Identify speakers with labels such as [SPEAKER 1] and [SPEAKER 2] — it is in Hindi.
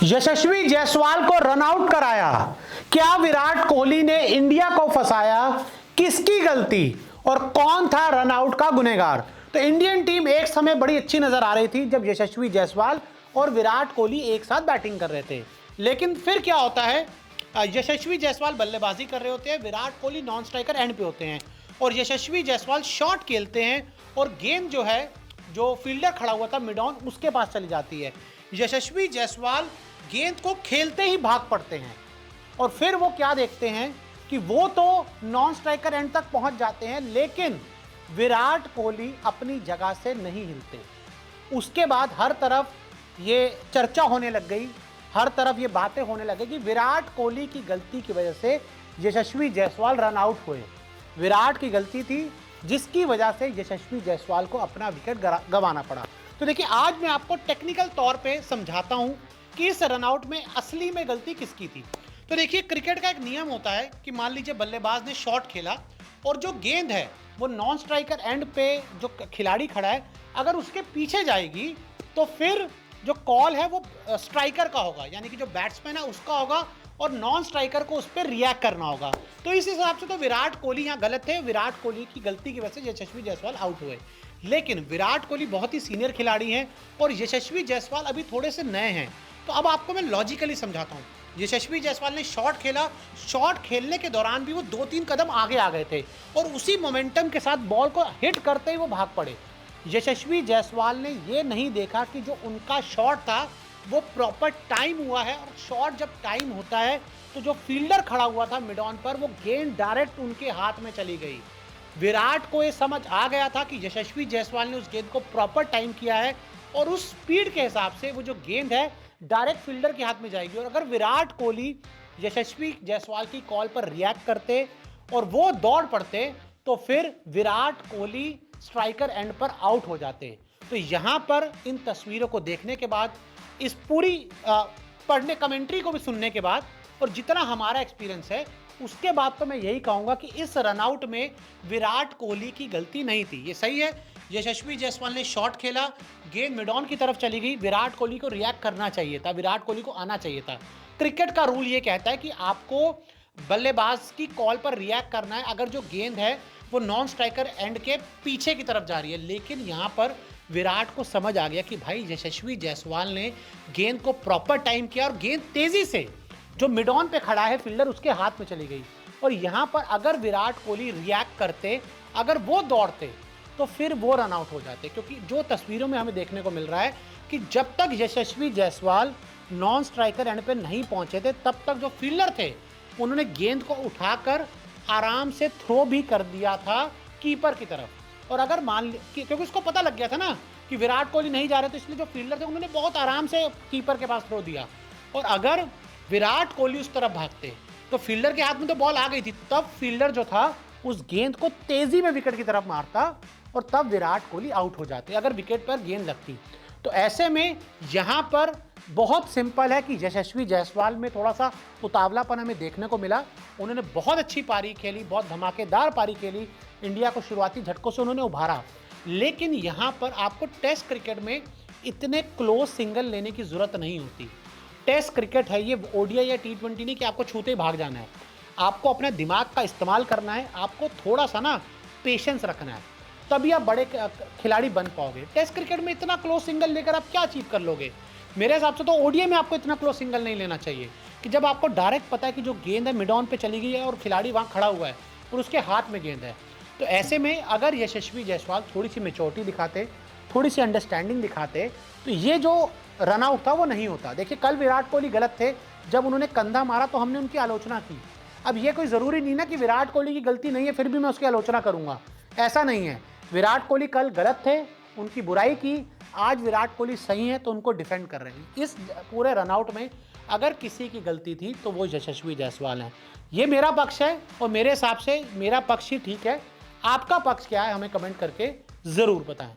[SPEAKER 1] यशस्वी जायसवाल को रन आउट कराया। क्या विराट कोहली ने इंडिया को फंसाया? किसकी गलती और कौन था रन आउट का गुनहगार? तो इंडियन टीम एक समय बड़ी अच्छी नजर आ रही थी जब यशस्वी जायसवाल और विराट कोहली एक साथ बैटिंग कर रहे थे। लेकिन फिर क्या होता है, यशस्वी जायसवाल बल्लेबाजी कर रहे होते हैं, Virat Kohli non striker end पे होते हैं और यशस्वी जायसवाल शॉट खेलते हैं और गेंद जो है, जो फील्डर खड़ा हुआ था मिड ऑन, उसके पास चली जाती है। यशस्वी जायसवाल गेंद को खेलते ही भाग पड़ते हैं और फिर वो क्या देखते हैं कि वो तो नॉन स्ट्राइकर एंड तक पहुंच जाते हैं, लेकिन विराट कोहली अपनी जगह से नहीं हिलते। उसके बाद हर तरफ ये चर्चा होने लग गई, हर तरफ ये बातें होने लगी कि विराट कोहली की गलती की वजह से यशस्वी जायसवाल रन आउट हुए। विराट की गलती थी जिसकी वजह से यशस्वी जायसवाल को अपना विकेट गंवाना पड़ा। तो देखिए, आज मैं आपको टेक्निकल तौर पे समझाता हूं कि इस रनआउट में असली में गलती किसकी थी। तो देखिए, क्रिकेट का एक नियम होता है कि मान लीजिए बल्लेबाज ने शॉट खेला और जो गेंद है वो नॉन स्ट्राइकर एंड पे जो खिलाड़ी खड़ा है, अगर उसके पीछे जाएगी तो फिर जो कॉल है वो स्ट्राइकर का होगा, यानी कि जो बैट्समैन है उसका होगा और नॉन स्ट्राइकर को उस पर रिएक्ट करना होगा। तो इस हिसाब से तो विराट कोहली यहाँ गलत थे। विराट कोहली की गलती की वजह से यशस्वी जायसवाल आउट हुए। लेकिन विराट कोहली बहुत ही सीनियर खिलाड़ी हैं और यशस्वी जायसवाल अभी थोड़े से नए हैं। तो अब आपको मैं लॉजिकली समझाता हूँ। यशस्वी जायसवाल ने शॉट खेला, शॉट खेलने के दौरान भी वो 2-3 कदम आगे आ गए थे और उसी मोमेंटम के साथ बॉल को हिट करते ही वो भाग पड़े। यशस्वी जायसवाल ने ये नहीं देखा कि जो उनका शॉट था वो प्रॉपर टाइम हुआ है, और शॉट जब टाइम होता है तो जो फील्डर खड़ा हुआ था मिड ऑन पर, वो गेंद डायरेक्ट उनके हाथ में चली गई। विराट को ये समझ आ गया था कि यशस्वी जायसवाल ने उस गेंद को प्रॉपर टाइम किया है और उस स्पीड के हिसाब से वो जो गेंद है डायरेक्ट फील्डर के हाथ में जाएगी। और अगर विराट कोहली यशस्वी जायसवाल की कॉल पर रिएक्ट करते और वो दौड़ पड़ते तो फिर विराट कोहली स्ट्राइकर एंड पर आउट हो जाते। तो यहां पर इन तस्वीरों को देखने के बाद, इस पूरी पढ़ने कमेंट्री को भी सुनने के बाद और जितना हमारा एक्सपीरियंस है उसके बाद, तो मैं यही कहूंगा कि इस रनआउट में विराट कोहली की गलती नहीं थी। ये सही है, यशस्वी जायसवाल ने शॉट खेला, गेंद मिड ऑन की तरफ चली गई, विराट कोहली को रिएक्ट करना चाहिए था, विराट कोहली को आना चाहिए था। क्रिकेट का रूल ये कहता है कि आपको बल्लेबाज की कॉल पर रिएक्ट करना है अगर जो गेंद है वो नॉन स्ट्राइकर एंड के पीछे की तरफ जा रही है। लेकिन यहाँ पर विराट को समझ आ गया कि भाई यशस्वी जायसवाल ने गेंद को प्रॉपर टाइम किया और गेंद तेजी से जो मिड ऑन पे खड़ा है फील्डर, उसके हाथ में चली गई। और यहाँ पर अगर विराट कोहली रिएक्ट करते, अगर वो दौड़ते, तो फिर वो रन आउट हो जाते। क्योंकि जो तस्वीरों में हमें देखने को मिल रहा है कि जब तक यशस्वी जायसवाल नॉन स्ट्राइकर एंड पे नहीं पहुंचे थे, तब तक जो फील्डर थे उन्होंने गेंद को उठाकर आराम से थ्रो भी कर दिया था कीपर की तरफ। और अगर मान क्योंकि उसको पता लग गया था ना कि विराट कोहली नहीं जा रहे, तो इसलिए जो फील्डर थे उन्होंने बहुत आराम से कीपर के पास थ्रो दिया। और अगर विराट कोहली उस तरफ भागते तो फील्डर के हाथ में तो बॉल आ गई थी, तब फील्डर जो था उस गेंद को तेजी में विकेट की तरफ मारता और तब विराट कोहली आउट हो जाते अगर विकेट पर गेंद लगती। तो ऐसे में यहां पर बहुत सिंपल है कि यशस्वी जायसवाल में थोड़ा सा उतावलापन हमें देखने को मिला। उन्होंने बहुत अच्छी पारी खेली, बहुत धमाकेदार पारी खेली, इंडिया को शुरुआती झटकों से उन्होंने उभारा। लेकिन यहां पर आपको टेस्ट क्रिकेट में इतने क्लोज सिंगल लेने की जरूरत नहीं होती। टेस्ट क्रिकेट है, ये ओडीआई या टी20 नहीं कि आपको छूते ही भाग जाना है। आपको अपने दिमाग का इस्तेमाल करना है, आपको थोड़ा सा ना पेशेंस रखना है, तभी आप बड़े खिलाड़ी बन पाओगे। टेस्ट क्रिकेट में इतना क्लोज सिंगल लेकर आप क्या अचीव कर लोगे? मेरे हिसाब से तो ओडीआई में आपको इतना क्लोज सिंगल नहीं लेना चाहिए कि जब आपको डायरेक्ट पता है कि जो गेंद है मिड ऑन पे चली गई है और खिलाड़ी वहाँ खड़ा हुआ है और उसके हाथ में गेंद है। तो ऐसे में अगर यशस्वी जायसवाल थोड़ी सी मैच्योरिटी दिखाते, थोड़ी सी अंडरस्टैंडिंग दिखाते, तो ये जो रनआउट था वो नहीं होता। देखिए, कल विराट कोहली गलत थे, जब उन्होंने कंधा मारा तो हमने उनकी आलोचना की। अब ये कोई ज़रूरी नहीं ना कि विराट कोहली की गलती नहीं है फिर भी मैं उसकी आलोचना करूंगा, ऐसा नहीं है। विराट कोहली कल गलत थे, उनकी बुराई की, आज विराट कोहली सही है तो उनको डिफेंड कर रहे हैं। इस पूरे रनआउट में अगर किसी की गलती थी तो वो यशस्वी जायसवाल हैं। ये मेरा पक्ष है और मेरे हिसाब से मेरा पक्ष ही ठीक है। आपका पक्ष क्या है हमें कमेंट करके ज़रूर बताएं।